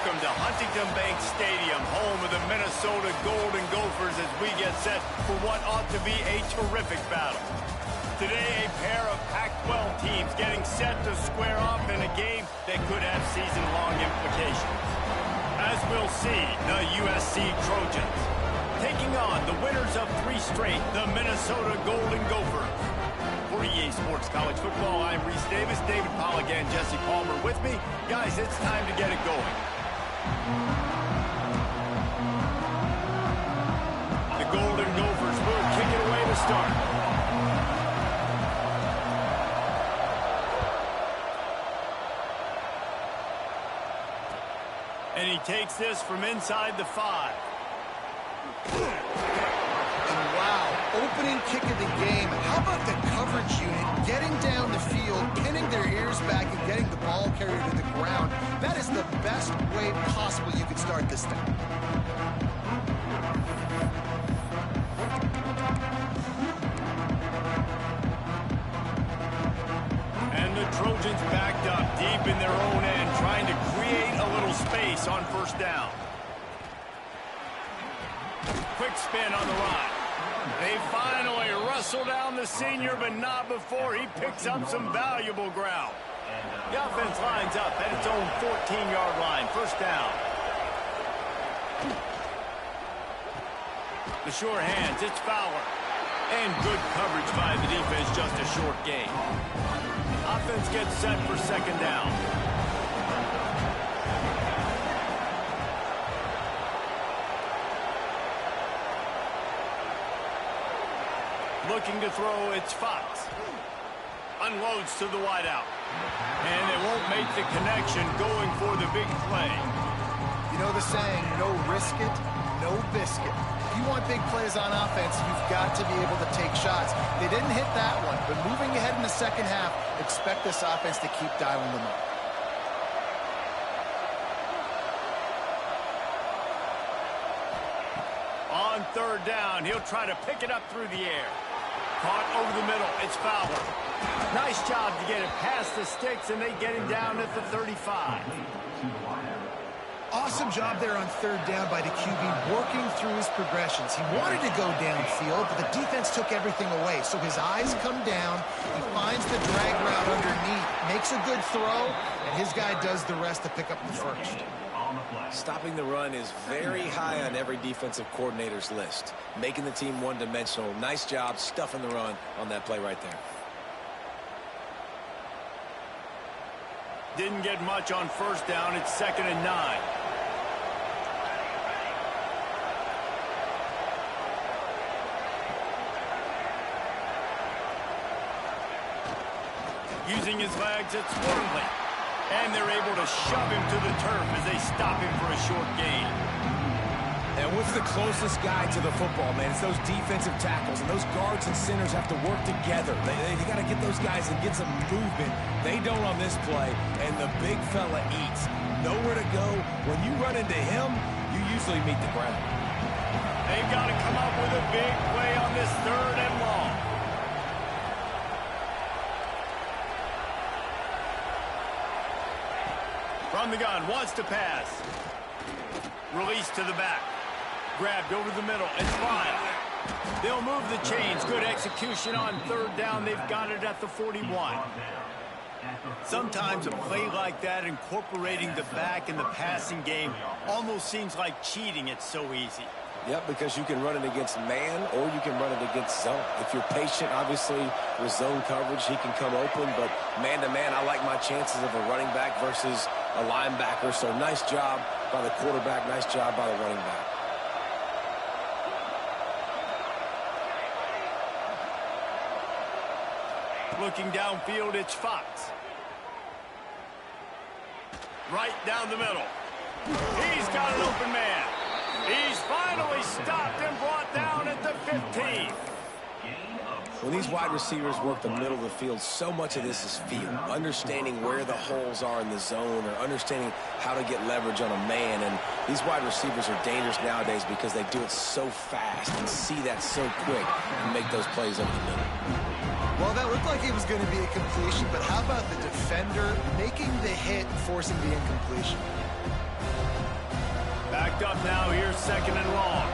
Welcome to Huntington Bank Stadium, home of the Minnesota Golden Gophers, as we get set for what ought to be a terrific battle. Today, a pair of Pac-12 teams getting set to square off in a game that could have season-long implications. As we'll see, the USC Trojans taking on the winners of 3 straight, the Minnesota Golden Gophers. For EA Sports College Football, I'm Reese Davis, David Pollack, and Jesse Palmer with me. Guys, it's time to get it going. The Golden Gophers will kick it away to start. And he takes this from inside the 5. Opening kick of the game. How about the coverage unit getting down the field, pinning their ears back, and getting the ball carrier to the ground? That is the best way possible you could start this thing. And the Trojans backed up deep in their own end, trying to create a little space on first down. Quick spin on the run. They finally wrestle down the senior, but not before he picks up some valuable ground. The offense lines up at its own 14-yard line. First down. The sure hands, it's Fowler. And good coverage by the defense, just a short gain. Offense gets set for second down. Looking to throw, it's Fox. Unloads to the wideout. And it won't make the connection, going for the big play. You know the saying, no risk it, no biscuit. If you want big plays on offense, you've got to be able to take shots. They didn't hit that one, but moving ahead in the second half, expect this offense to keep dialing them up. On third down, he'll try to pick it up through the air. Caught over the middle, it's Fowler. Nice job to get it past the sticks, and they get him down at the 35. Awesome job there on third down by the QB, working through his progressions. He wanted to go downfield, but the defense took everything away. So his eyes come down, he finds the drag route underneath, makes a good throw, and his guy does the rest to pick up the first. Stopping the run is very high on every defensive coordinator's list. Making the team one-dimensional. Nice job stuffing the run on that play right there. Didn't get much on first down. It's 2nd and 9. Using his legs, it's Wormley. And they're able to shove him to the turf as they stop him for a short gain. And what's the closest guy to the football, man? It's those defensive tackles, and those guards and centers have to work together. They got to get those guys and get some movement. They don't on this play, and the big fella eats. Nowhere to go. When you run into him, you usually meet the ground. They've got to come up with a big play on this 3rd and long. From the gun, wants to pass. Release to the back. Grabbed over the middle. It's Lyle. They'll move the chains. Good execution on third down. They've got it at the 41. Sometimes a play like that, incorporating the back in the passing game, almost seems like cheating. It's so easy. Yep, because you can run it against man or you can run it against zone. If you're patient, obviously, with zone coverage, he can come open. But man-to-man, I like my chances of a running back versus a linebacker. So nice job by the quarterback, nice job by the running back. Looking downfield, it's Fox. Right down the middle. He's got an open man. He's finally stopped and brought down at the 15. When these wide receivers work the middle of the field, so much of this is feel. Understanding where the holes are in the zone, or understanding how to get leverage on a man. And these wide receivers are dangerous nowadays because they do it so fast and see that so quick and make those plays over the middle. Well, that looked like it was going to be a completion, but how about the defender making the hit and forcing the incompletion? up now. Here's 2nd and long.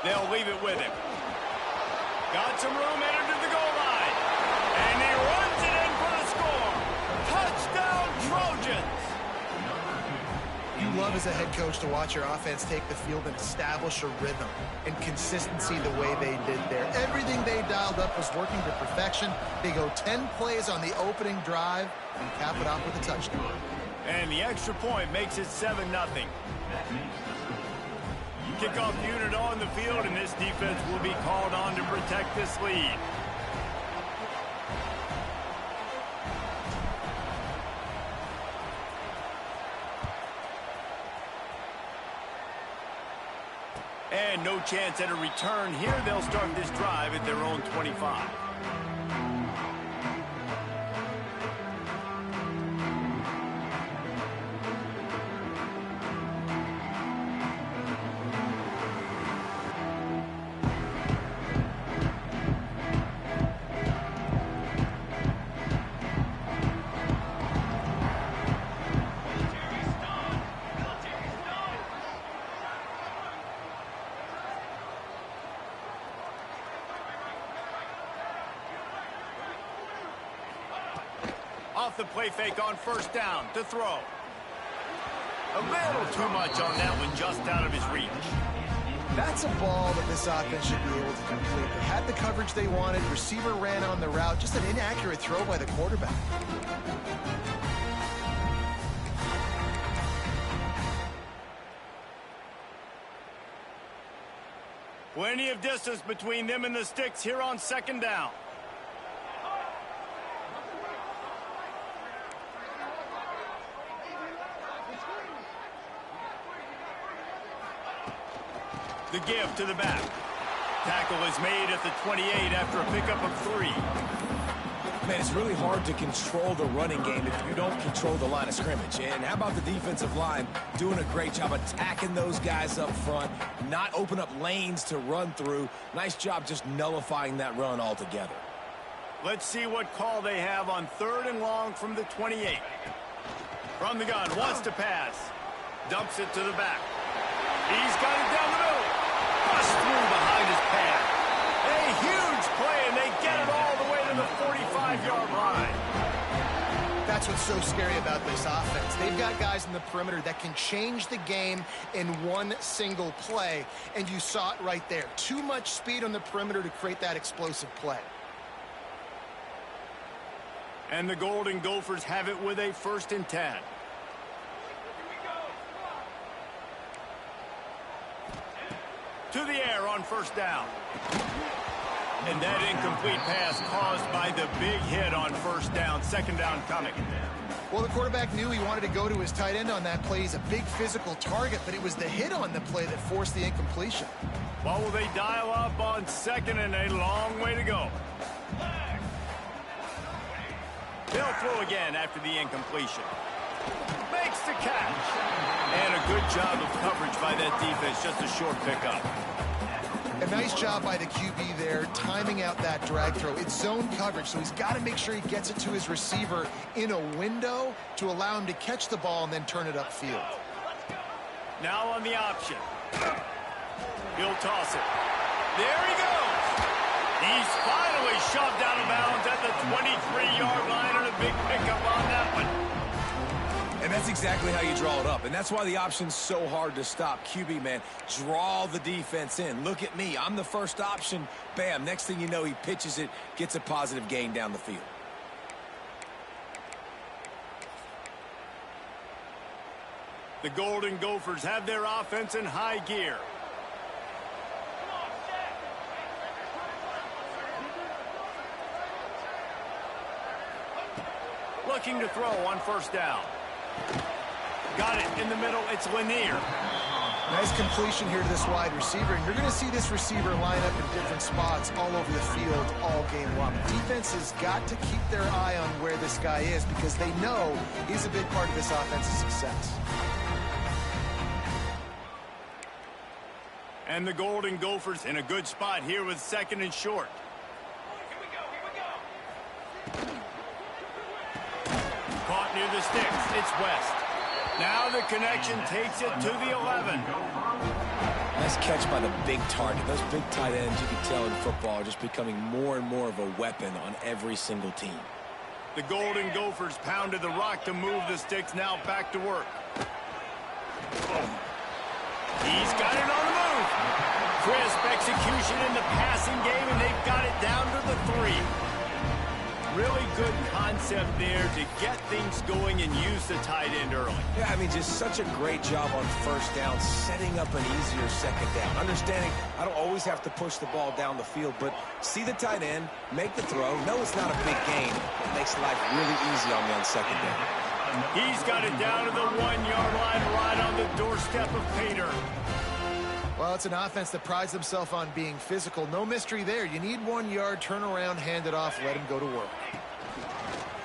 They'll leave it with him. Got some room, entered to the goal line. And he runs it in for the score. Touchdown, Trojans! You love as a head coach to watch your offense take the field and establish a rhythm and consistency the way they did there. Everything they dialed up was working to perfection. They go 10 plays on the opening drive and cap it off with a touchdown. And the extra point makes it 7-0. Kickoff unit on the field, and this defense will be called on to protect this lead. And no chance at a return here. They'll start this drive at their own 25. Off the play fake on 1st down to throw. A little too much on that one, just out of his reach. That's a ball that this offense should be able to complete. They had the coverage they wanted. Receiver ran on the route. Just an inaccurate throw by the quarterback. Plenty of distance between them and the sticks here on 2nd down. The give to the back. Tackle is made at the 28 after a pickup of 3. Man, it's really hard to control the running game if you don't control the line of scrimmage. And how about the defensive line doing a great job attacking those guys up front, not open up lanes to run through. Nice job just nullifying that run altogether. Let's see what call they have on 3rd and long from the 28. From the gun, wants to pass. Dumps it to the back. He's got it down the middle. Bust through behind his pad. A huge play, and they get it all the way to the 45-yard line. That's what's so scary about this offense. They've got guys in the perimeter that can change the game in one single play, and you saw it right there. Too much speed on the perimeter to create that explosive play. And the Golden Gophers have it with a 1st and 10. To the air on 1st down. And that incomplete pass caused by the big hit on 1st down. 2nd down coming. Well, the quarterback knew he wanted to go to his tight end on that play. He's a big physical target, but it was the hit on the play that forced the incompletion. Well, will they dial up on 2nd and a long way to go? They'll throw again after the incompletion. Makes the catch. And a good job of coverage by that defense. Just a short pickup. A nice job by the QB there, timing out that drag throw. It's zone coverage, so he's got to make sure he gets it to his receiver in a window to allow him to catch the ball and then turn it upfield. Now on the option. He'll toss it. There he goes. He's finally shoved out of bounds at the 23-yard line, and a big pickup on that one. And that's exactly how you draw it up. And that's why the option's so hard to stop. QB, man, draw the defense in. Look at me. I'm the first option. Bam. Next thing you know, he pitches it, gets a positive gain down the field. The Golden Gophers have their offense in high gear. Looking to throw on 1st down. Got it in the middle. It's Lanier. Nice completion here to this wide receiver. And you're going to see this receiver line up in different spots all over the field all game long. Defense has got to keep their eye on where this guy is because they know he's a big part of this offense's success. And the Golden Gophers in a good spot here with 2nd and short. near the sticks. It's West. Now the connection takes it to the 11. Nice catch by the big target. Those big tight ends, you can tell in football, are just becoming more and more of a weapon on every single team. The Golden Gophers pounded the rock to move the sticks. Now back to work. He's got it on the move. Crisp execution in the passing game, and they've got it down to the 3. Really good concept there to get things going and use the tight end early. Yeah, I mean, just such a great job on first down, setting up an easier second down. Understanding I don't always have to push the ball down the field, but see the tight end, make the throw. No, it's not a big gain. It makes life really easy on me on second down. He's got it down to the 1-yard line, right on the doorstep of Pater. Well, it's an offense that prides themselves on being physical. No mystery there. You need 1 yard, turn around, hand it off, let him go to work.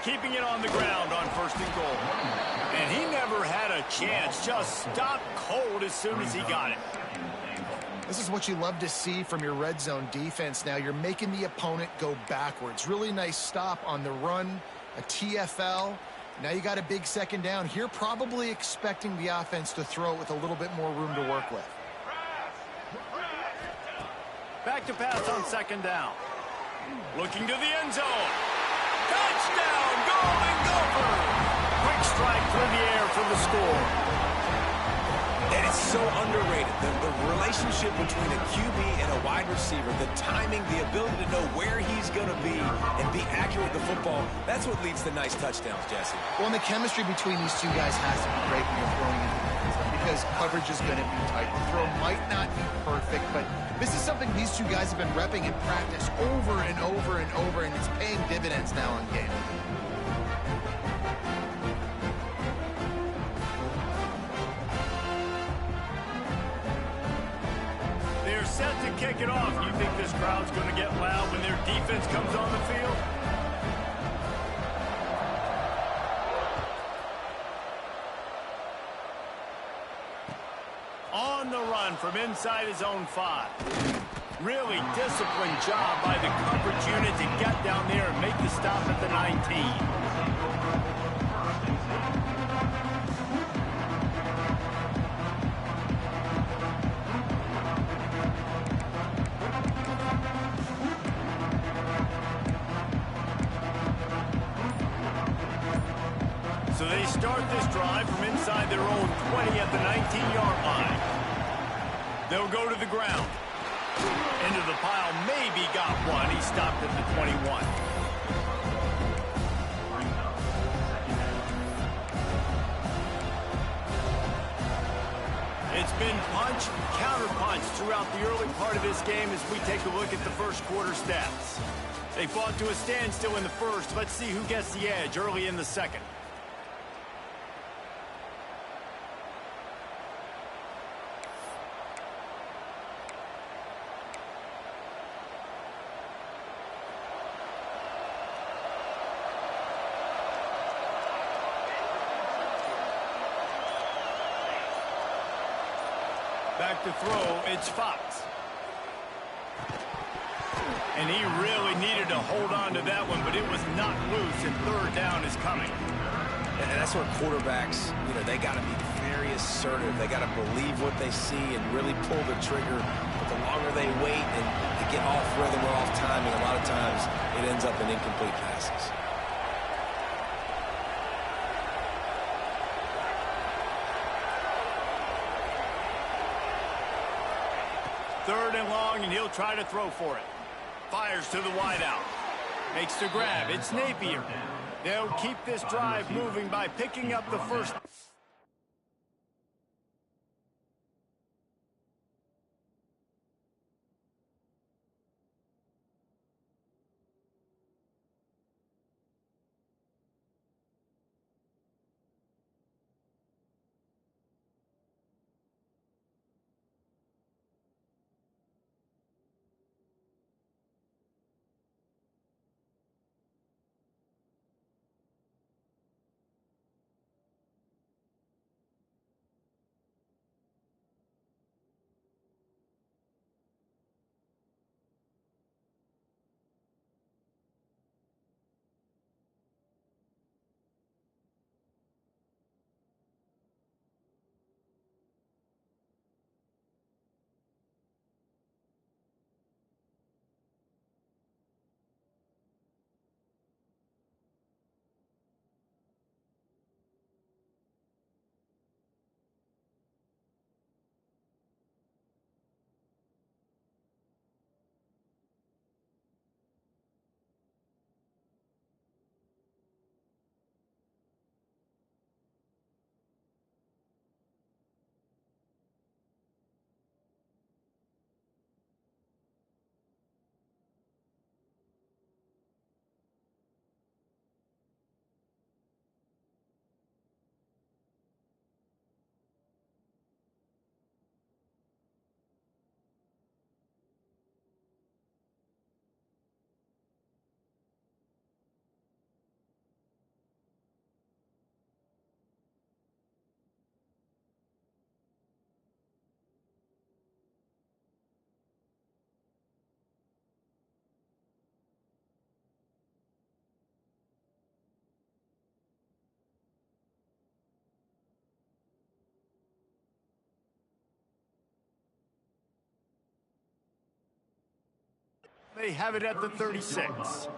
Keeping it on the ground on 1st and goal. And he never had a chance. Just stopped cold as soon as he got it. This is what you love to see from your red zone defense now. You're making the opponent go backwards. Really nice stop on the run, a TFL. Now you got a big second down. Here probably expecting the offense to throw it with a little bit more room to work with. Back to pass on 2nd down. Looking to the end zone. Touchdown, Golden Gophers! Quick strike through the air for the score. And it's so underrated. The relationship between a QB and a wide receiver, the timing, the ability to know where he's going to be and be accurate with the football, that's what leads to nice touchdowns, Jesse. Well, and the chemistry between these two guys has to be great when you're throwing into the end zone because coverage is going to be tight. The throw might not be perfect, but this is something these two guys have been repping in practice over and over and over, and it's paying dividends now on game. They're set to kick it off. You think this crowd's going to get loud when their defense comes on the field? On the run from inside his own 5. Really disciplined job by the coverage unit to get down there and make the stop at the 19. So they start this drive from inside their own 20 at the 19-yard line. They'll go to the ground. Into the pile, maybe got one. He stopped at the 21. It's been punch, counter-punch throughout the early part of this game as we take a look at the first quarter stats. They fought to a standstill in the first. Let's see who gets the edge early in the second. Back to throw, it's Fox. And he really needed to hold on to that one, but it was not loose, and 3rd down is coming. And that's where quarterbacks, they got to be very assertive. They got to believe what they see and really pull the trigger. But the longer they wait and they get off rhythm or off timing, a lot of times it ends up in incomplete passes. Third and long, and he'll try to throw for it. Fires to the wideout. Makes the grab. It's Napier. They'll keep this drive moving by picking up the first. They have it at the 36.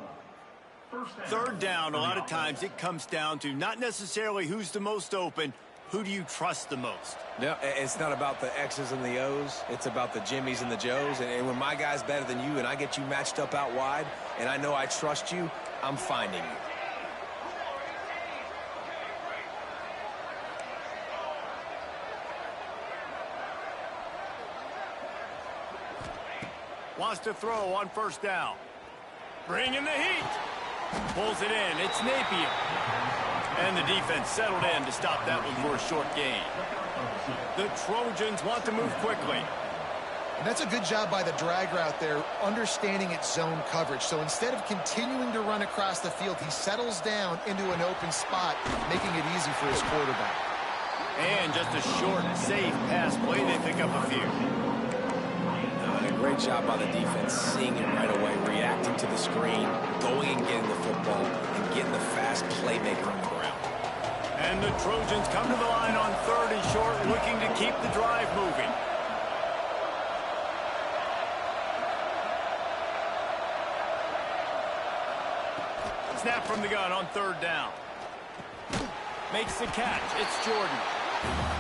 Third down, a lot of times it comes down to not necessarily who's the most open, who do you trust the most? Yeah, it's not about the X's and the O's. It's about the Jimmies and the Joes. And when my guy's better than you and I get you matched up out wide and I know I trust you, I'm finding you. Wants to throw on first down. Bringing the heat. Pulls it in. It's Napier. And the defense settled in to stop that one for a short gain. The Trojans want to move quickly. And that's a good job by the drag route there, understanding its zone coverage. So instead of continuing to run across the field, he settles down into an open spot, making it easy for his quarterback. And just a short, safe pass play. They pick up a few. Great job by the defense, seeing it right away, reacting to the screen, going and getting the football, and getting the fast playmaker on the ground. And the Trojans come to the line on third and short, looking to keep the drive moving. Snap from the gun on third down. Makes the catch. It's Jordan.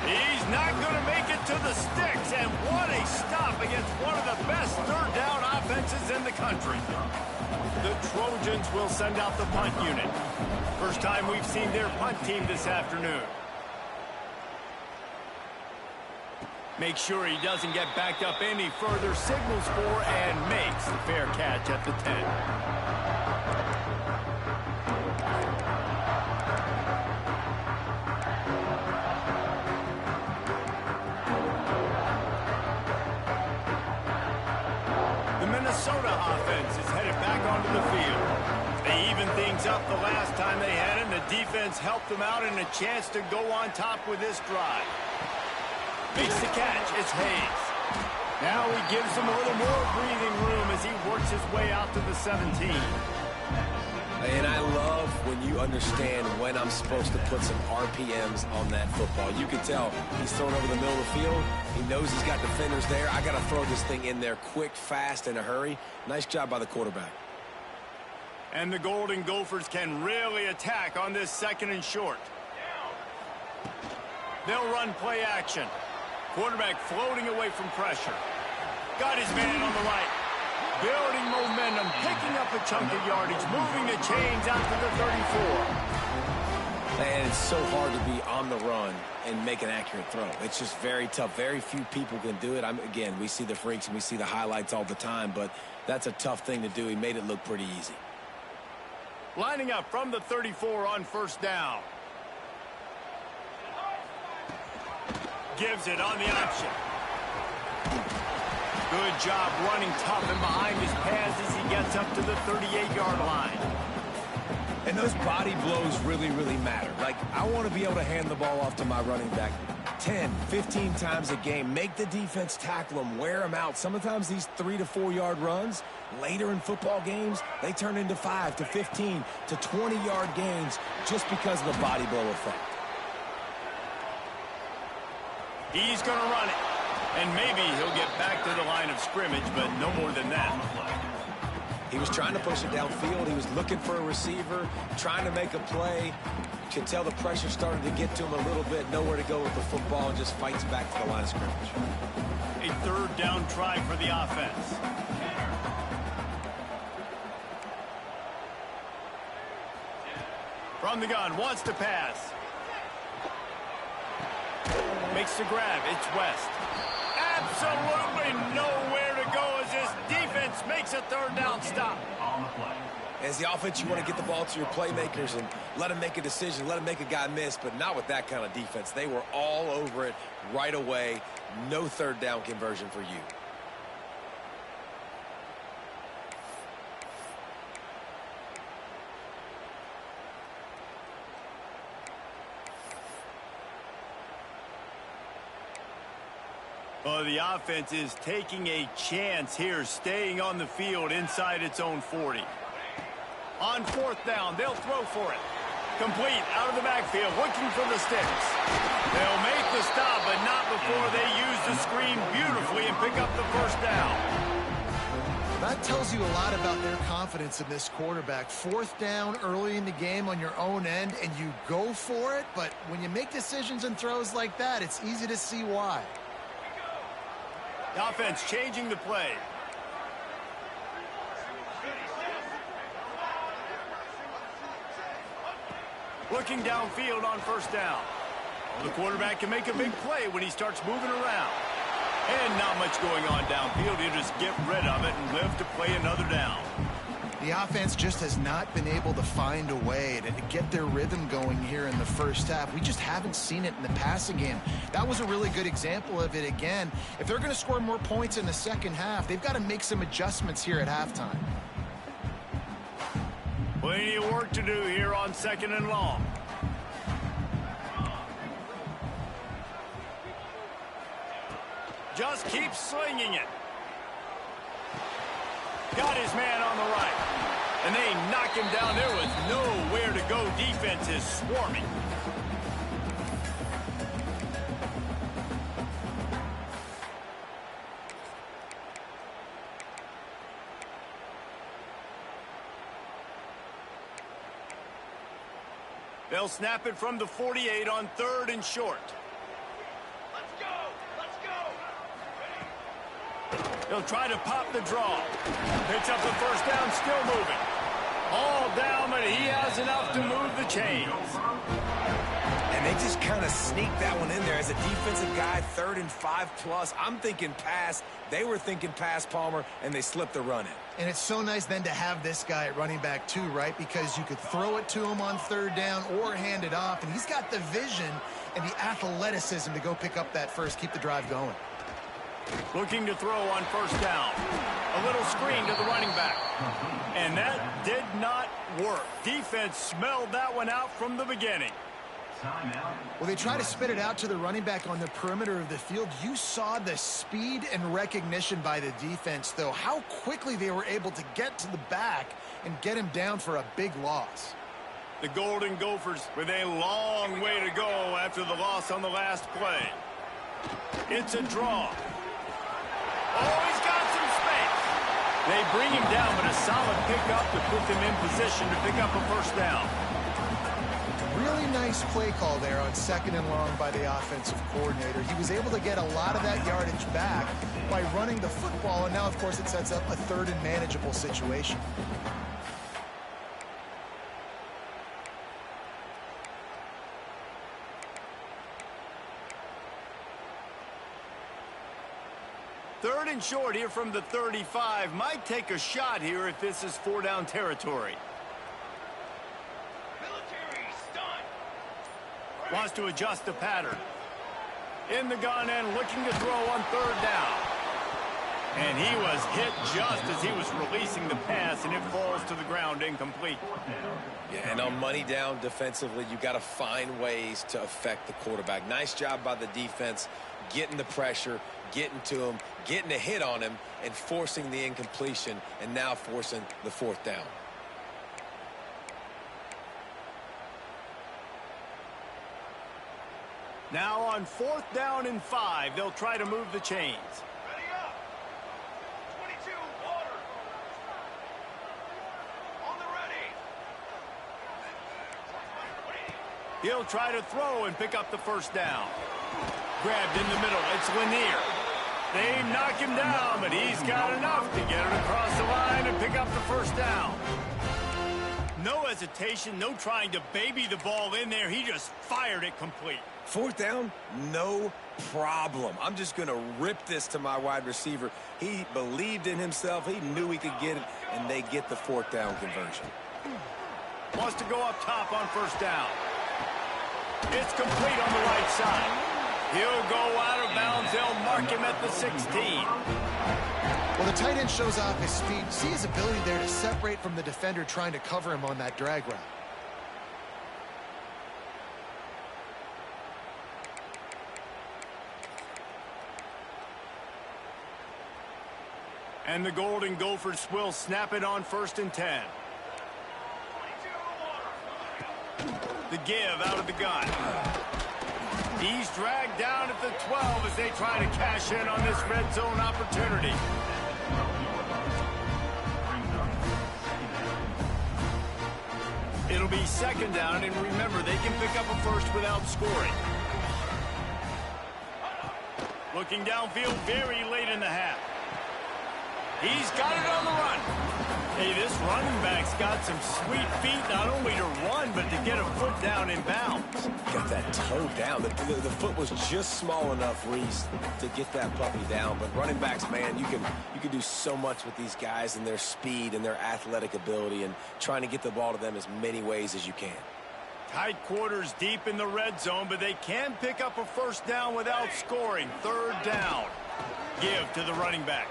He's not going to make it to the sticks, and what a stop against one of the best third down offenses in the country. The Trojans will send out the punt unit. First time we've seen their punt team this afternoon. Make sure he doesn't get backed up any further, signals for and makes the fair catch at the 10. Minnesota offense is headed back onto the field. They evened things up the last time they had it, and the defense helped them out and a chance to go on top with this drive. Makes the catch. It's Hayes. Now he gives him a little more breathing room as he works his way out to the 17. And I love when you understand when I'm supposed to put some RPMs on that football. You can tell he's thrown over the middle of the field. He knows he's got defenders there. I got to throw this thing in there quick, fast, in a hurry. Nice job by the quarterback. And the Golden Gophers can really attack on this second and short. They'll run play action. Quarterback floating away from pressure. Got his man on the right. Building momentum, picking up a chunk of yardage, moving the chains out to the 34. And it's so hard to be on the run and make an accurate throw. It's just very tough. Very few people can do it. Again, we see the freaks and we see the highlights all the time, but that's a tough thing to do. He made it look pretty easy. Lining up from the 34 on first down. Gives it on the option. Good job running tough and behind his pads as he gets up to the 38-yard line. And those body blows really, really matter. Like, I want to be able to hand the ball off to my running back 10, 15 times a game. Make the defense tackle him, wear him out. Sometimes these 3 to 4 yard runs, later in football games, they turn into 5 to 15 to 20-yard gains just because of the body blow effect. He's going to run it. And maybe he'll get back to the line of scrimmage, but no more than that. He was trying to push it downfield. He was looking for a receiver, trying to make a play. You could tell the pressure started to get to him a little bit. Nowhere to go with the football, and just fights back to the line of scrimmage. A third down try for the offense. From the gun, wants to pass. Makes the grab. It's West. Absolutely nowhere to go as this defense makes a third down stop. As the offense, you want to get the ball to your playmakers and let them make a decision, let them make a guy miss, but not with that kind of defense. They were all over it right away. No third down conversion for you. Well, the offense is taking a chance here, staying on the field inside its own 40. On fourth down, they'll throw for it. Complete out of the backfield, looking for the sticks. They'll make the stop, but not before they use the screen beautifully and pick up the first down. That tells you a lot about their confidence in this quarterback. Fourth down early in the game on your own end, and you go for it. But when you make decisions and throws like that, it's easy to see why. The offense changing the play. Looking downfield on first down. The quarterback can make a big play when he starts moving around. And not much going on downfield. He'll just get rid of it and live to play another down. The offense just has not been able to find a way to get their rhythm going here in the first half. We just haven't seen it in the passing game. That was a really good example of it again. If they're going to score more points in the second half, they've got to make some adjustments here at halftime. Plenty of work to do here on 2nd and long. Just keeps slinging it. Got his man on the right. And they knock him down. There was nowhere to go. Defense is swarming. They'll snap it from the 48 on 3rd and short. Let's go! Let's go! He'll try to pop the draw. Picks up the first down, still moving. All down, but he has enough to move the chains. And they just kind of sneaked that one in there as a defensive guy, 3rd and 5+. I'm thinking pass. They were thinking pass, Palmer, and they slipped the run in. And it's so nice then to have this guy at running back too, right? Because you could throw it to him on 3rd down or hand it off, and he's got the vision and the athleticism to go pick up that first, keep the drive going. Looking to throw on first down. A little screen to the running back. And that did not work. Defense smelled that one out from the beginning. Well, they try to spit it out to the running back on the perimeter of the field. You saw the speed and recognition by the defense, though. How quickly they were able to get to the back and get him down for a big loss. The Golden Gophers with a long way to go after the loss on the last play. It's a draw. Oh, he's got some space. They bring him down, but a solid pickup to put them in position to pick up a first down. Really nice play call there on 2nd and long by the offensive coordinator. He was able to get a lot of that yardage back by running the football, and now, of course, it sets up a 3rd and manageable situation. Third and short here from the 35. Might take a shot here if this is 4-down territory. Wants to adjust the pattern. In the gun and looking to throw on 3rd down. And he was hit just as he was releasing the pass, and it falls to the ground incomplete. Yeah, and on money down defensively, you got to find ways to affect the quarterback. Nice job by the defense, getting the pressure, getting to him, getting a hit on him, and forcing the incompletion, and now forcing the 4th down. Now on 4th down and 5, they'll try to move the chains. Ready up. 22, water. On the ready. He'll try to throw and pick up the first down. Grabbed in the middle. It's Lanier. They knock him down, but he's got enough to get it across the line and pick up the first down. No hesitation, no trying to baby the ball in there. He just fired it complete. 4th down, no problem. I'm just going to rip this to my wide receiver. He believed in himself. He knew he could get it, and they get the 4th down conversion. Wants to go up top on first down. It's complete on the right side. He'll go out of bounds. They'll mark him at the 16. Well, the tight end shows off his speed. See his ability there to separate from the defender trying to cover him on that drag route. And the Golden Gophers will snap it on 1st and 10. The give out of the gun. He's dragged down at the 12 as they try to cash in on this red zone opportunity. It'll be second down, and remember, they can pick up a first without scoring. Looking downfield very late in the half. He's got it on the run. Hey, this running back's got some sweet feet, not only to run, but to get a foot down in bounds. Got that toe down. The foot was just small enough, Reese, to get that puppy down. But running backs, man, you can do so much with these guys and their speed and their athletic ability and trying to get the ball to them as many ways as you can. Tight quarters deep in the red zone, but they can pick up a first down without scoring. Third down. Give to the running back.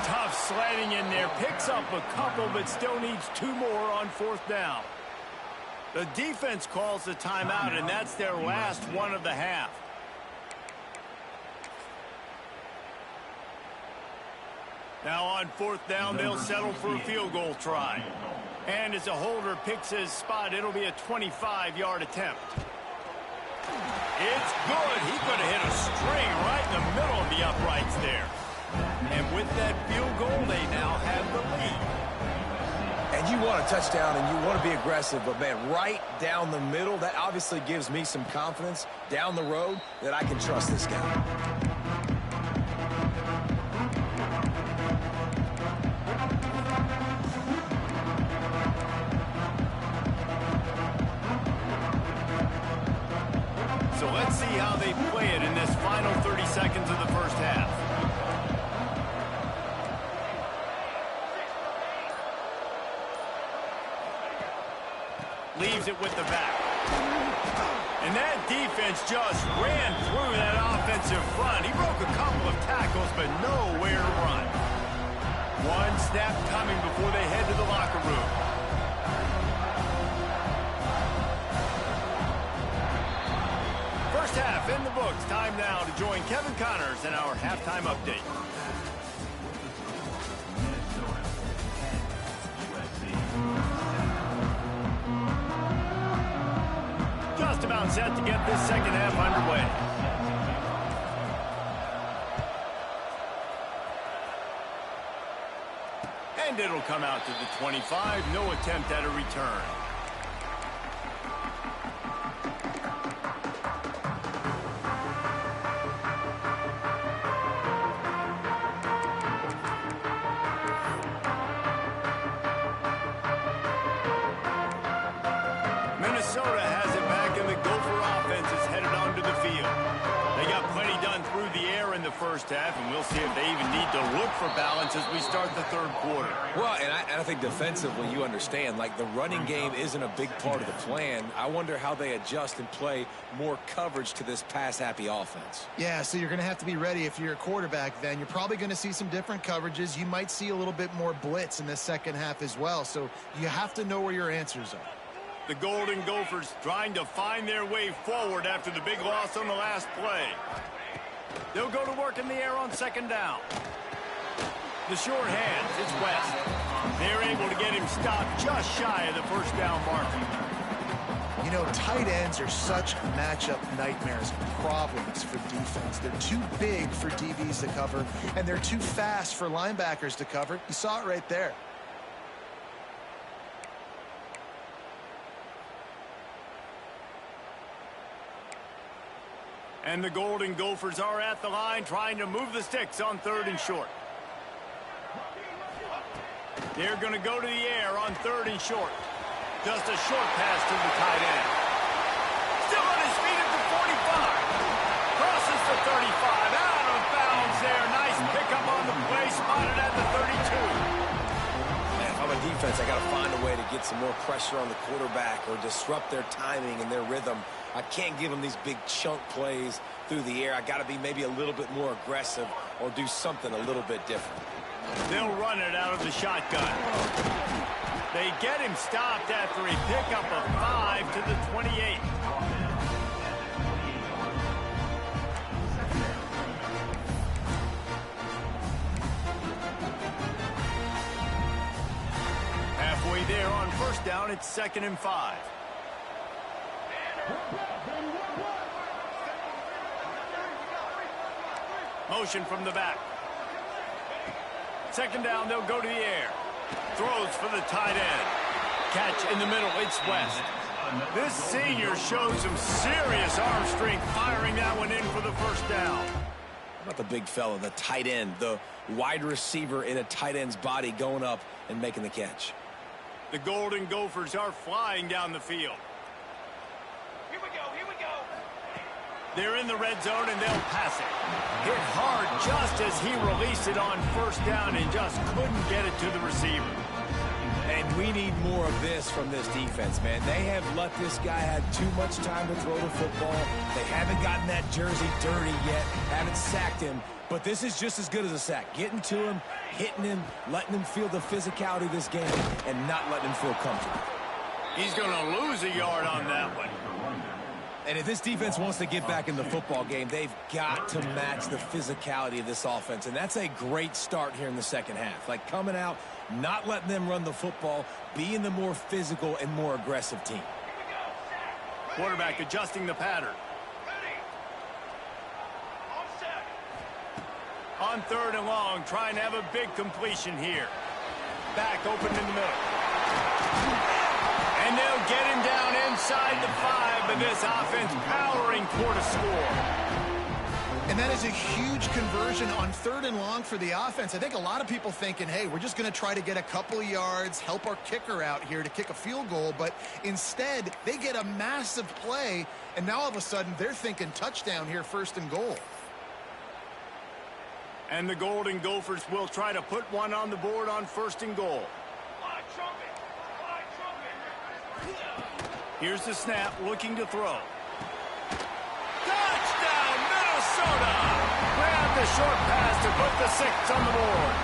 Tough slanting in there. Picks up a couple, but still needs 2 more on fourth down. The defense calls the timeout, and that's their last one of the half. Now on fourth down, they'll settle for a field goal try. And as a holder picks his spot, it'll be a 25-yard attempt. It's good. He could have hit a string right in the middle of the uprights there. And with that field goal, they now have the lead. And you want a touchdown and you want to be aggressive, but, man, right down the middle, that obviously gives me some confidence down the road that I can trust this guy. So let's see how they play it in this final 30 seconds of the first half. Leaves it with the back. And that defense just ran through that offensive front. He broke a couple of tackles, but nowhere to run. One snap coming before they head to the locker room. First half in the books. Time now to join Kevin Connors in our halftime update. Just about set to get this second half underway. And it'll come out to the 25. No attempt at a return. Minnesota has it back, and the Gopher offense is headed onto the field. They got plenty done through the air in the first half, and we'll see if they even need to look for balance as we start the third quarter. Well, and I think defensively, you understand, like the running game isn't a big part of the plan. I wonder how they adjust and play more coverage to this pass-happy offense. Yeah, so you're going to have to be ready if you're a quarterback then. You're probably going to see some different coverages. You might see a little bit more blitz in the second half as well, so you have to know where your answers are. The Golden Gophers trying to find their way forward after the big loss on the last play. They'll go to work in the air on second down. The short hands, it's West. They're able to get him stopped just shy of the first down marker. You know, tight ends are such matchup nightmares, problems for defense. They're too big for DBs to cover, and they're too fast for linebackers to cover. You saw it right there. And the Golden Gophers are at the line trying to move the sticks on third and short. They're going to go to the air on third and short. Just a short pass to the tight end. Still on his feet at the 45. Crosses the 35. Out of bounds there. Nice pickup on the play. Spotted at the 32. If I'm a defense, I got to find a way to get some more pressure on the quarterback or disrupt their timing and their rhythm. I can't give them these big chunk plays through the air. I got to be maybe a little bit more aggressive or do something a little bit different. They'll run it out of the shotgun. They get him stopped after a pickup of 5 to the 28. Halfway there on first down, it's 2nd and 5. Motion from the back. Second down, they'll go to the air. Throws for the tight end. catch in the middle. It's West. This senior shows some serious arm strength, firing that one in for the first down. How about the big fella, the tight end, the wide receiver in a tight end's body going up and making the catch. The Golden Gophers are flying down the field. Here we go, here we go. They're in the red zone, and they'll pass it. Hit hard just as he released it on first down and just couldn't get it to the receiver. And we need more of this from this defense, man. They have let this guy have too much time to throw the football. They haven't gotten that jersey dirty yet, haven't sacked him. But this is just as good as a sack. Getting to him, hitting him, letting him feel the physicality of this game, and not letting him feel comfortable. He's going to lose a yard on that one. And if this defense wants to get back in the football game, they've got to match the physicality of this offense. And that's a great start here in the second half. Like coming out, not letting them run the football, being the more physical and more aggressive team. Quarterback adjusting the pattern. Ready. On set. On third and long, trying to have a big completion here. Back open in the middle. And they'll get him down inside the 5, but this offense powering toward a score. And that is a huge conversion on third and long for the offense. I think a lot of people thinking, hey, we're just going to try to get a couple of yards, help our kicker out here to kick a field goal. But instead, they get a massive play, and now all of a sudden they're thinking touchdown here, first and goal. And the Golden Gophers will try to put one on the board on first and goal. Fly trumpet. Fly trumpet. Here's the snap, looking to throw. Touchdown, Minnesota! Grab the short pass to put the 6 on the board.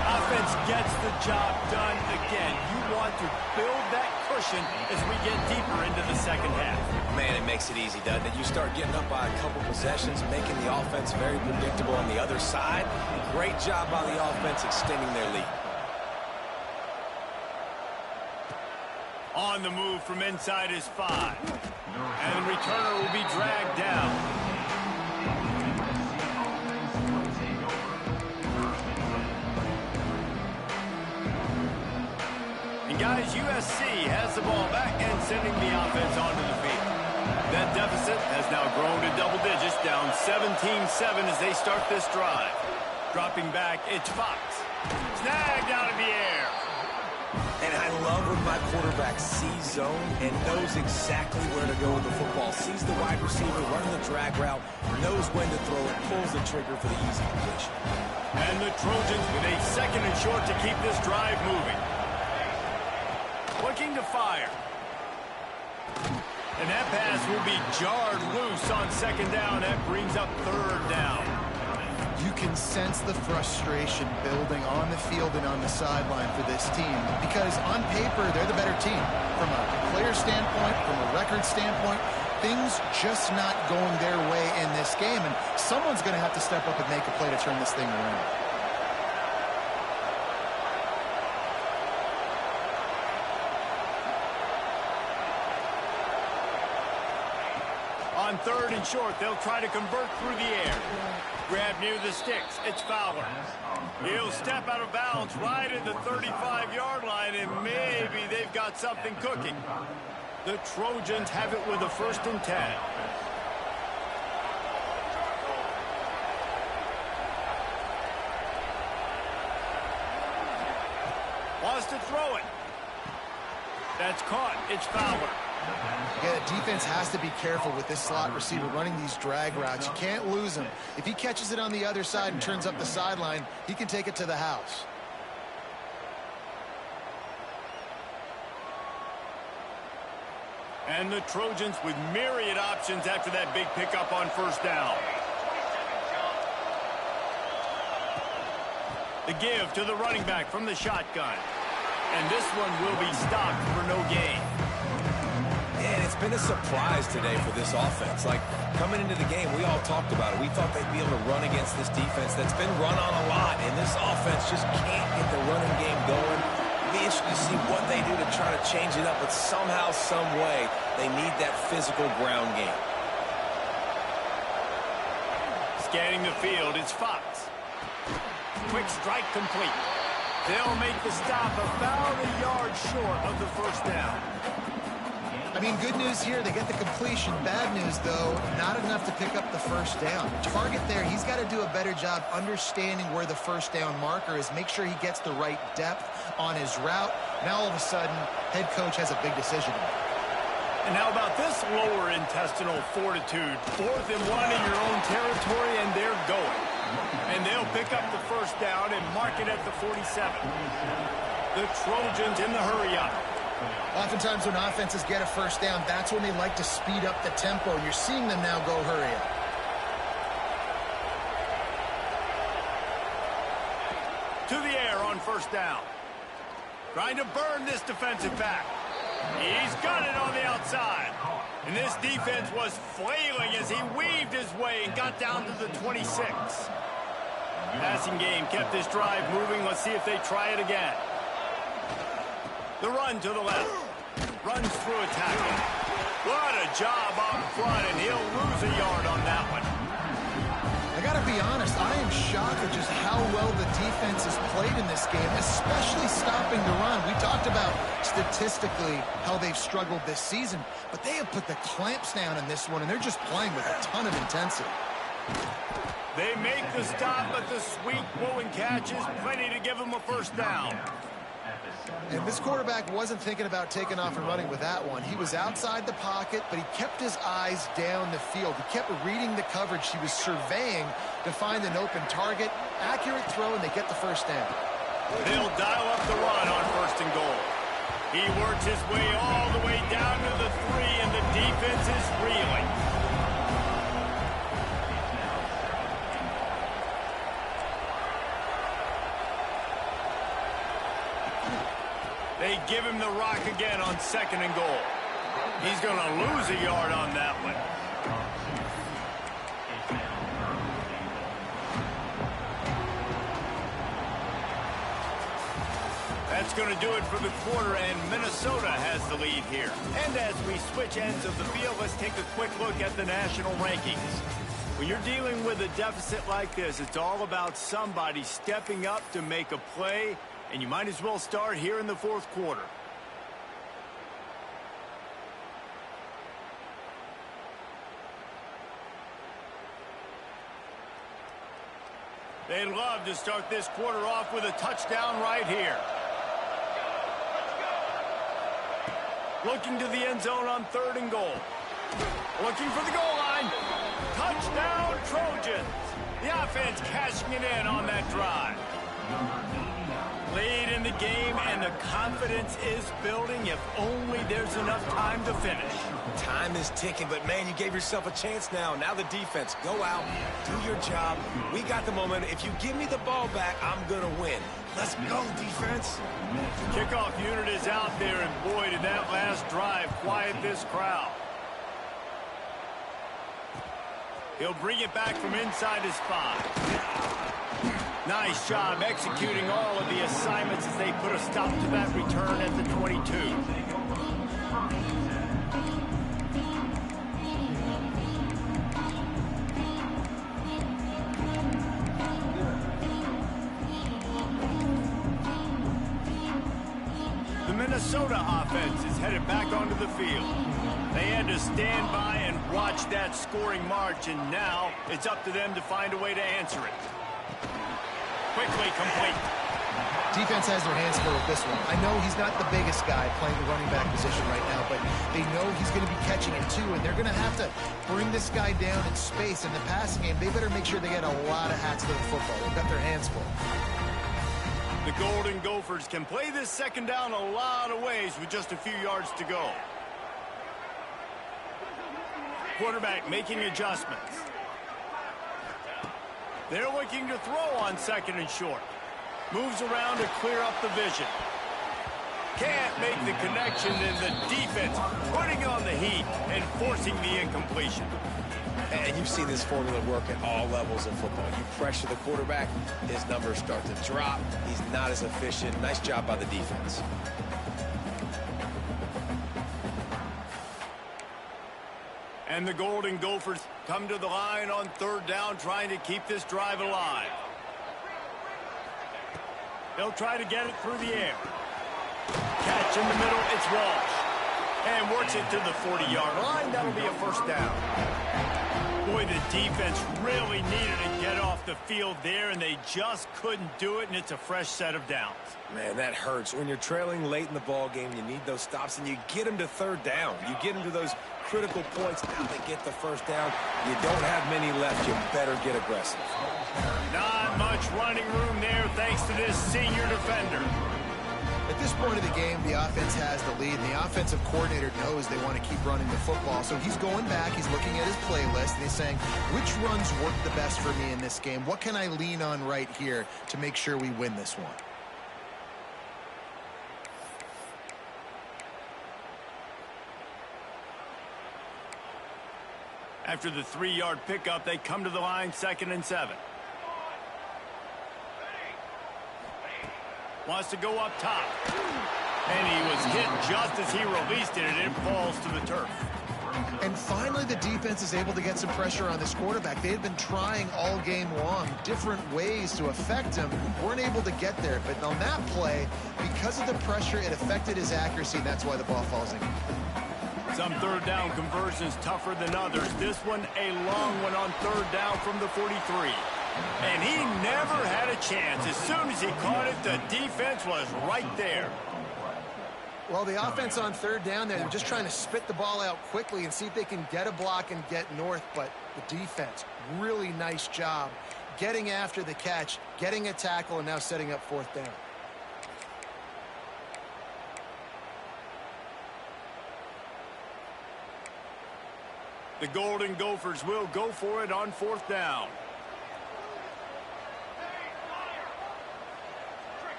Offense gets the job done again. You want to build that cushion as we get deeper into the second half. Man, it makes it easy, doesn't it? You start getting up by a couple possessions, making the offense very predictable on the other side. Great job by the offense extending their lead. On the move from inside his 5. And the returner will be dragged down. And guys, USC has the ball back and sending the offense onto the field. That deficit has now grown to double digits, down 17-7 as they start this drive. Dropping back, it's Fox. Snagged out of the air. And I love when my quarterback sees zone and knows exactly where to go with the football. Sees the wide receiver running the drag route, knows when to throw it, pulls the trigger for the easy completion. And the Trojans with a second and short to keep this drive moving. Looking to fire. And that pass will be jarred loose on second down. That brings up third down. You can sense the frustration building on the field and on the sideline for this team because on paper, they're the better team. From a player standpoint, from a record standpoint, things just not going their way in this game, and someone's going to have to step up and make a play to turn this thing around. On third and short, they'll try to convert through the air. Grab near the sticks. It's Fowler. He'll step out of bounds right at the 35-yard line, and maybe they've got something cooking. The Trojans have it with a 1st and 10. Wants to throw it. That's caught. It's Fowler. Yeah, the defense has to be careful with this slot receiver running these drag routes. You can't lose him. If he catches it on the other side and turns up the sideline, he can take it to the house. And the Trojans with myriad options after that big pickup on first down. The give to the running back from the shotgun. And this one will be stopped for no gain. And it's been a surprise today for this offense. Like, coming into the game, we all talked about it. We thought they'd be able to run against this defense that's been run on a lot, and this offense just can't get the running game going. It'll be interesting to see what they do to try to change it up, but somehow, some way, they need that physical ground game. Scanning the field, it's Fox. Quick strike complete. They'll make the stop about a yard short of the first down. I mean, good news here, they get the completion. Bad news, though, not enough to pick up the first down. Target there, he's got to do a better job understanding where the first down marker is, make sure he gets the right depth on his route. Now, all of a sudden, head coach has a big decision to make. And how about this lower intestinal fortitude? 4th and 1 in your own territory, and they're going. And they'll pick up the first down and mark it at the 47. The Trojans in the hurry-up. Oftentimes when offenses get a first down, that's when they like to speed up the tempo. You're seeing them now go hurry up. To the air on first down. Trying to burn this defensive back. He's got it on the outside. And this defense was flailing as he weaved his way and got down to the 26. Passing game kept this drive moving. Let's see if they try it again. The run to the left. Runs through a tackle. What a job up front, and he'll lose a yard on that one. I got to be honest, I am shocked at just how well the defense has played in this game, especially stopping the run. We talked about statistically how they've struggled this season, but they have put the clamps down in this one, and they're just playing with a ton of intensity. They make the stop, but the sweet blowing catch is plenty to give them a first down. And this quarterback wasn't thinking about taking off and running with that one. He was outside the pocket, but he kept his eyes down the field. He kept reading the coverage. He was surveying to find an open target. Accurate throw, and they get the first down. They'll dial up the run on 1st and goal. He works his way all the way down to the 3, and the defense is reeling. They give him the rock again on 2nd and goal. He's going to lose a yard on that one. That's going to do it for the quarter, and Minnesota has the lead here. And as we switch ends of the field, let's take a quick look at the national rankings. When you're dealing with a deficit like this, it's all about somebody stepping up to make a play. And you might as well start here in the 4th quarter. They'd love to start this quarter off with a touchdown right here. Looking to the end zone on 3rd and goal. Looking for the goal line. Touchdown, Trojans. The offense cashing it in on that drive. Lead in the game, and the confidence is building if only there's enough time to finish. Time is ticking, but, man, you gave yourself a chance now. Now the defense, go out, do your job. We got the momentum. If you give me the ball back, I'm going to win. Let's go, defense. The kickoff unit is out there, and, boy, did that last drive quiet this crowd. He'll bring it back from inside his 5. Nice job executing all of the assignments as they put a stop to that return at the 22. The Minnesota offense is headed back onto the field. They had to stand by and watch that scoring march, and now it's up to them to find a way to answer it. Quickly complete. Defense has their hands full with this one. I know he's not the biggest guy playing the running back position right now, but they know he's going to be catching it too, and they're going to have to bring this guy down in space. In the passing game, they better make sure they get a lot of hats to the football. They've got their hands full. The Golden Gophers can play this 2nd down a lot of ways with just a few yards to go. Quarterback making adjustments. They're looking to throw on 2nd and short. Moves around to clear up the vision. Can't make the connection, and the defense putting on the heat and forcing the incompletion. And you've seen this formula work at all levels of football. You pressure the quarterback, his numbers start to drop. He's not as efficient. Nice job by the defense. And the Golden Gophers come to the line on 3rd down, trying to keep this drive alive. They'll try to get it through the air. Catch in the middle, it's Walsh. And works it to the 40-yard line. That'll be a first down. Boy, the defense really needed to get off the field there, and they just couldn't do it, and it's a fresh set of downs. Man, that hurts. When you're trailing late in the ball game, you need those stops, and you get them to third down. You get them to those critical points. Now they get the first down. You don't have many left. You better get aggressive. Not much running room there thanks to this senior defender. At this point of the game, the offense has the lead, and the offensive coordinator knows they want to keep running the football. So he's going back, he's looking at his playlist, and he's saying, which runs work the best for me in this game? What can I lean on right here to make sure we win this one? After the 3-yard pickup, they come to the line, 2nd and 7. Wants to go up top. And he was hit just as he released it, and it falls to the turf. And finally, the defense is able to get some pressure on this quarterback. They had been trying all game long different ways to affect him. Weren't able to get there. But on that play, because of the pressure, it affected his accuracy, and that's why the ball falls in. Some third down conversions tougher than others. This one, a long one on third down from the 43. And he never had a chance. As soon as he caught it, the defense was right there. Well, the offense on third down there, they're just trying to spit the ball out quickly and see if they can get a block and get north. But the defense, really nice job getting after the catch, getting a tackle, and now setting up fourth down. The Golden Gophers will go for it on fourth down.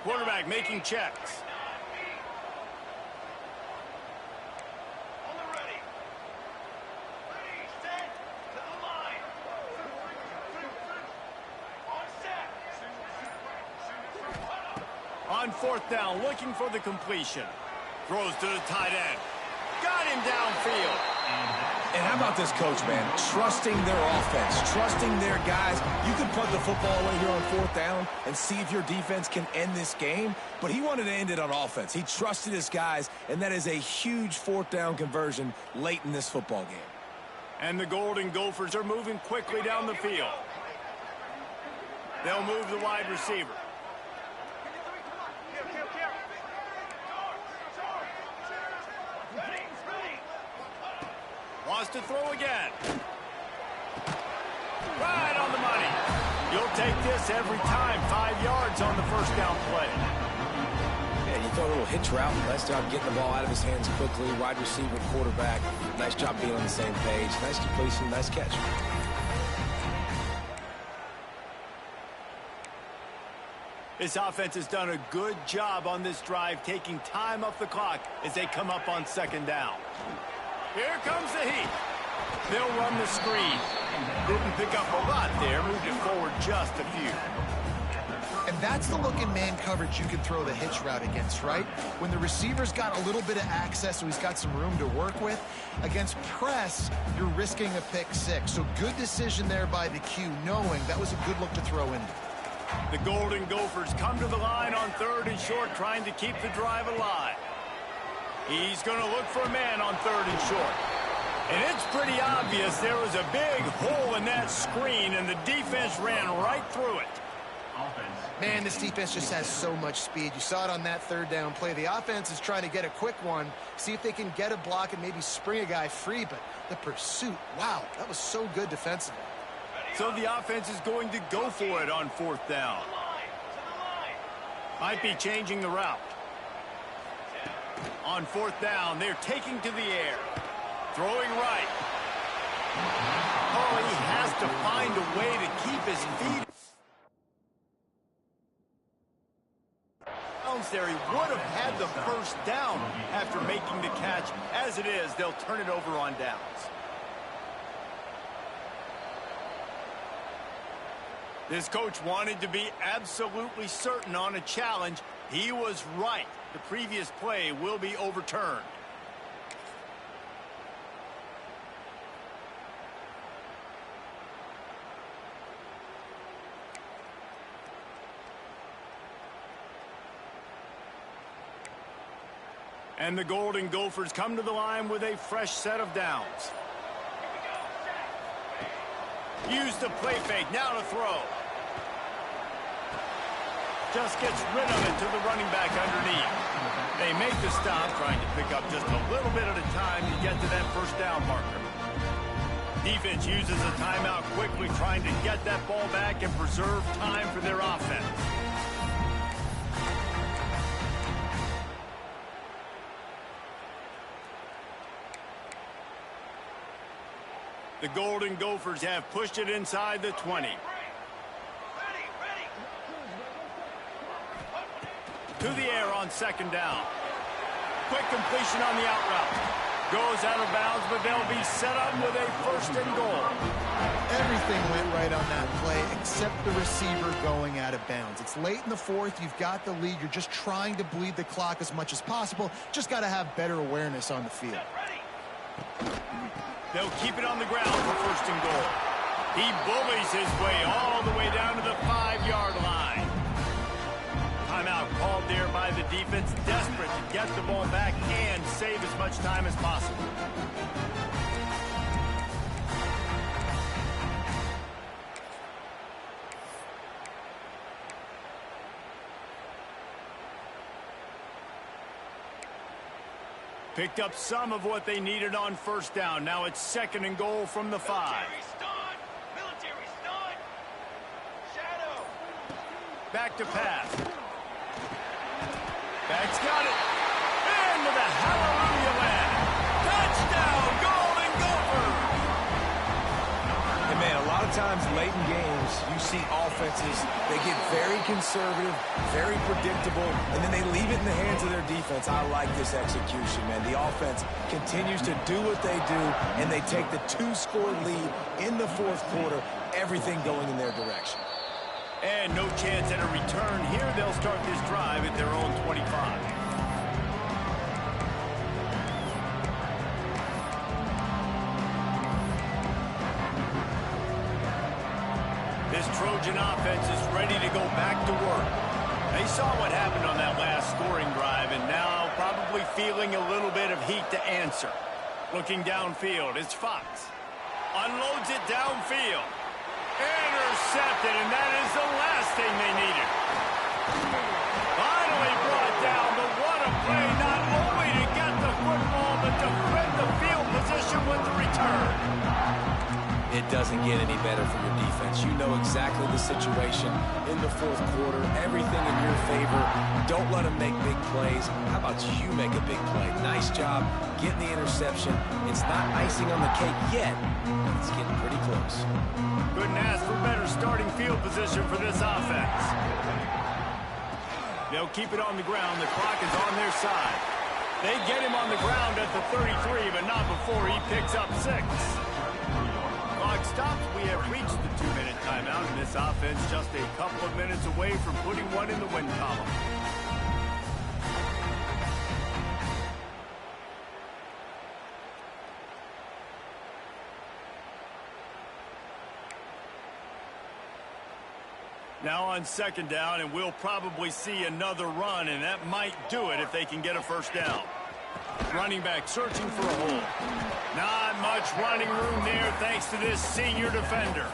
Quarterback making checks. On the ready. Ready, set, to the line. On set. On fourth down, looking for the completion. Throws to the tight end. Got him downfield. And how about this coach, man? Trusting their offense, trusting their guys. You could punt the football away here on fourth down and see if your defense can end this game, but he wanted to end it on offense. He trusted his guys, and that is a huge fourth down conversion late in this football game. And the Golden Gophers are moving quickly down the field. They'll move the wide receiver. Wants to throw again. Right on the money. You'll take this every time. 5 yards on the first down play. And you throw a little hitch route. Nice job getting the ball out of his hands quickly. Wide receiver, quarterback. Nice job being on the same page. Nice completion, nice catch. This offense has done a good job on this drive, taking time off the clock as they come up on second down. Here comes the heat. They'll run the screen. Didn't pick up a lot there. Moved it forward just a few. And that's the look in man coverage you can throw the hitch route against, right? When the receiver's got a little bit of access, so he's got some room to work with. Against press, you're risking a pick six. So good decision there by the Q, knowing that was a good look to throw in. The Golden Gophers come to the line on third and short, trying to keep the drive alive. He's going to look for a man on third and short. And it's pretty obvious there was a big hole in that screen, and the defense ran right through it. Man, this defense just has so much speed. You saw it on that third down play. The offense is trying to get a quick one, see if they can get a block and maybe spring a guy free, but the pursuit, wow, that was so good defensively. So the offense is going to go for it on fourth down. Might be changing the route. On fourth down, they're taking to the air. Throwing right. Oh, he has to find a way to keep his feet. There, he would have had the first down after making the catch. As it is, they'll turn it over on downs. This coach wanted to be absolutely certain on a challenge. He was right. The previous play will be overturned. And the Golden Gophers come to the line with a fresh set of downs. Use the play fake, now to throw. Just gets rid of it to the running back underneath. They make the stop, trying to pick up just a little bit at a time to get to that first down marker. Defense uses a timeout quickly, trying to get that ball back and preserve time for their offense. The Golden Gophers have pushed it inside the 20. To the air on second down. Quick completion on the out route. Goes out of bounds, but they'll be set up with a first and goal. Everything went right on that play except the receiver going out of bounds. It's late in the fourth. You've got the lead. You're just trying to bleed the clock as much as possible. Just got to have better awareness on the field. They'll keep it on the ground for first and goal. He bullies his way all the way down to the 5-yard line. Timeout called there by the defense, desperate to get the ball back and save as much time as possible. Picked up some of what they needed on first down. Now it's second and goal from the 5. Military stun. Shadow. Back to pass. Back's got it. Into the hallelujah land. Touchdown, Golden Gophers! And man, a lot of times late in games, you see offenses, they get very conservative, very predictable, and then they leave it in the hands of their defense. I like this execution, man. The offense continues to do what they do, and they take the 2-score lead in the fourth quarter, everything going in their direction. And no chance at a return here. They'll start this drive at their own 25. This Trojan offense is ready to go back to work. They saw what happened on that last scoring drive, and now probably feeling a little bit of heat to answer. Looking downfield, it's Fox. Unloads it downfield. Intercepted, and that is the last thing they needed. Finally brought down, but what a play, not only to get the football, but to win the field position with the return. It doesn't get any better for your defense. You know exactly the situation in the fourth quarter, everything in your favor. Don't let them make big plays. How about you make a big play? Nice job getting the interception. It's not icing on the cake yet, but it's getting pretty close. Couldn't ask for better starting field position for this offense. They'll keep it on the ground. The clock is on their side. They get him on the ground at the 33, but not before he picks up 6. Clock stops. We have reached the 2-minute timeout, and this offense just a couple of minutes away from putting one in the win column. Now on second down, and we'll probably see another run, and that might do it if they can get a first down. Running back searching for a hole. Not much running room there thanks to this senior defender.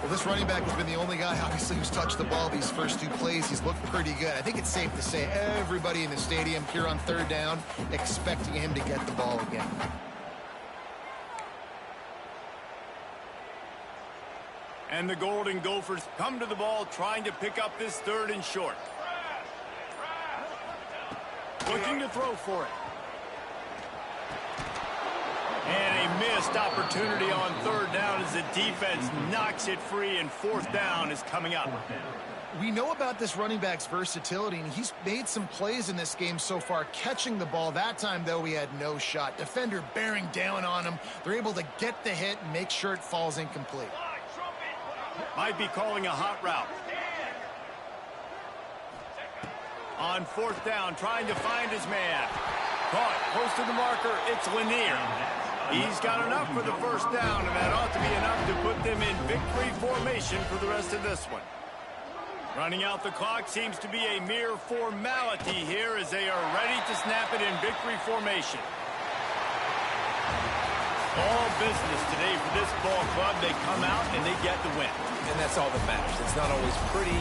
Well, this running back has been the only guy, obviously, who's touched the ball these first 2 plays. He's looked pretty good. I think it's safe to say everybody in the stadium here on third down expecting him to get the ball again. And the Golden Gophers come to the ball trying to pick up this 3rd and short. Looking to throw for it. And a missed opportunity on 3rd down as the defense knocks it free, and 4th down is coming up. We know about this running back's versatility, and he's made some plays in this game so far, catching the ball. That time, though, he had no shot. Defender bearing down on him. They're able to get the hit and make sure it falls incomplete. Might be calling a hot route. On 4th down, trying to find his man. Caught close to the marker. It's Lanier. He's got enough for the first down, and that ought to be enough to put them in victory formation for the rest of this one. Running out the clock seems to be a mere formality here as they are ready to snap it in victory formation. All business today for this ball club. They come out and they get the win. And that's all that matters. It's not always pretty.